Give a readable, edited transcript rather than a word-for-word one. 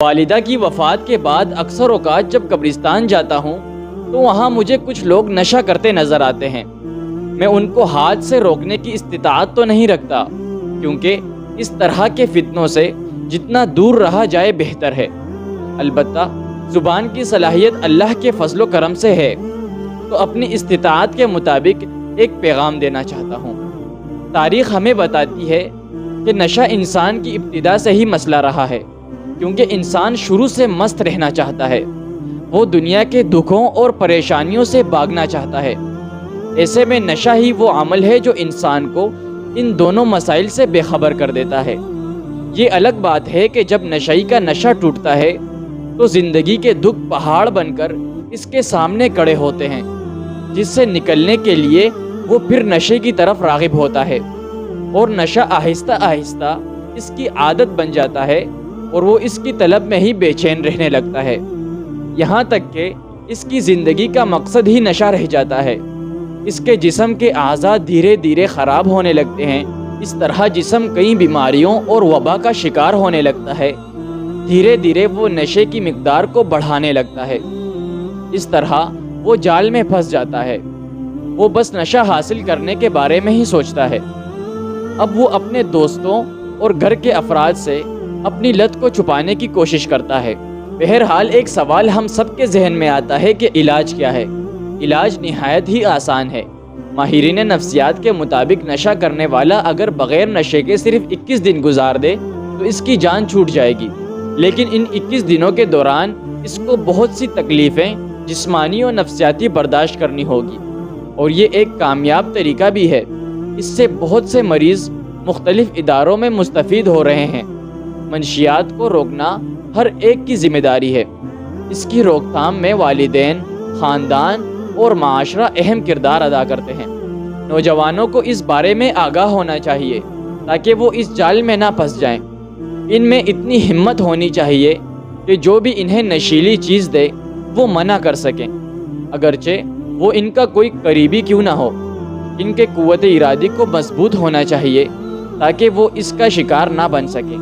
والدہ کی وفات کے بعد اکثر اوقات جب قبرستان جاتا ہوں تو وہاں مجھے کچھ لوگ نشہ کرتے نظر آتے ہیں۔ میں ان کو ہاتھ سے روکنے کی استطاعت تو نہیں رکھتا، کیونکہ اس طرح کے فتنوں سے جتنا دور رہا جائے بہتر ہے۔ البتہ زبان کی صلاحیت اللہ کے فضل و کرم سے ہے، تو اپنی استطاعت کے مطابق ایک پیغام دینا چاہتا ہوں۔ تاریخ ہمیں بتاتی ہے کہ نشہ انسان کی ابتدا سے ہی مسئلہ رہا ہے، کیونکہ انسان شروع سے مست رہنا چاہتا ہے۔ وہ دنیا کے دکھوں اور پریشانیوں سے بھاگنا چاہتا ہے۔ ایسے میں نشہ ہی وہ عمل ہے جو انسان کو ان دونوں مسائل سے بے خبر کر دیتا ہے۔ یہ الگ بات ہے کہ جب نشئی کا نشہ ٹوٹتا ہے تو زندگی کے دکھ پہاڑ بن کر اس کے سامنے کھڑے ہوتے ہیں، جس سے نکلنے کے لیے وہ پھر نشے کی طرف راغب ہوتا ہے، اور نشہ آہستہ آہستہ اس کی عادت بن جاتا ہے اور وہ اس کی طلب میں ہی بے چین رہنے لگتا ہے، یہاں تک کہ اس کی زندگی کا مقصد ہی نشہ رہ جاتا ہے۔ اس کے جسم کے اعضاء دھیرے دھیرے خراب ہونے لگتے ہیں۔ اس طرح جسم کئی بیماریوں اور وبا کا شکار ہونے لگتا ہے۔ دھیرے دھیرے وہ نشے کی مقدار کو بڑھانے لگتا ہے۔ اس طرح وہ جال میں پھنس جاتا ہے۔ وہ بس نشہ حاصل کرنے کے بارے میں ہی سوچتا ہے۔ اب وہ اپنے دوستوں اور گھر کے افراد سے اپنی لت کو چھپانے کی کوشش کرتا ہے۔ بہرحال ایک سوال ہم سب کے ذہن میں آتا ہے کہ علاج کیا ہے؟ علاج نہایت ہی آسان ہے۔ ماہرین نفسیات کے مطابق نشہ کرنے والا اگر بغیر نشے کے صرف 21 دن گزار دے تو اس کی جان چھوٹ جائے گی، لیکن ان 21 دنوں کے دوران اس کو بہت سی تکلیفیں جسمانی اور نفسیاتی برداشت کرنی ہوگی، اور یہ ایک کامیاب طریقہ بھی ہے۔ اس سے بہت سے مریض مختلف اداروں میں مستفید ہو رہے ہیں۔ منشیات کو روکنا ہر ایک کی ذمہ داری ہے۔ اس کی روک تھام میں والدین، خاندان اور معاشرہ اہم کردار ادا کرتے ہیں۔ نوجوانوں کو اس بارے میں آگاہ ہونا چاہیے تاکہ وہ اس جال میں نہ پھنس جائیں۔ ان میں اتنی ہمت ہونی چاہیے کہ جو بھی انہیں نشیلی چیز دے وہ منع کر سکیں، اگرچہ وہ ان کا کوئی قریبی کیوں نہ ہو۔ ان کے قوت ارادی کو مضبوط ہونا چاہیے تاکہ وہ اس کا شکار نہ بن سکیں۔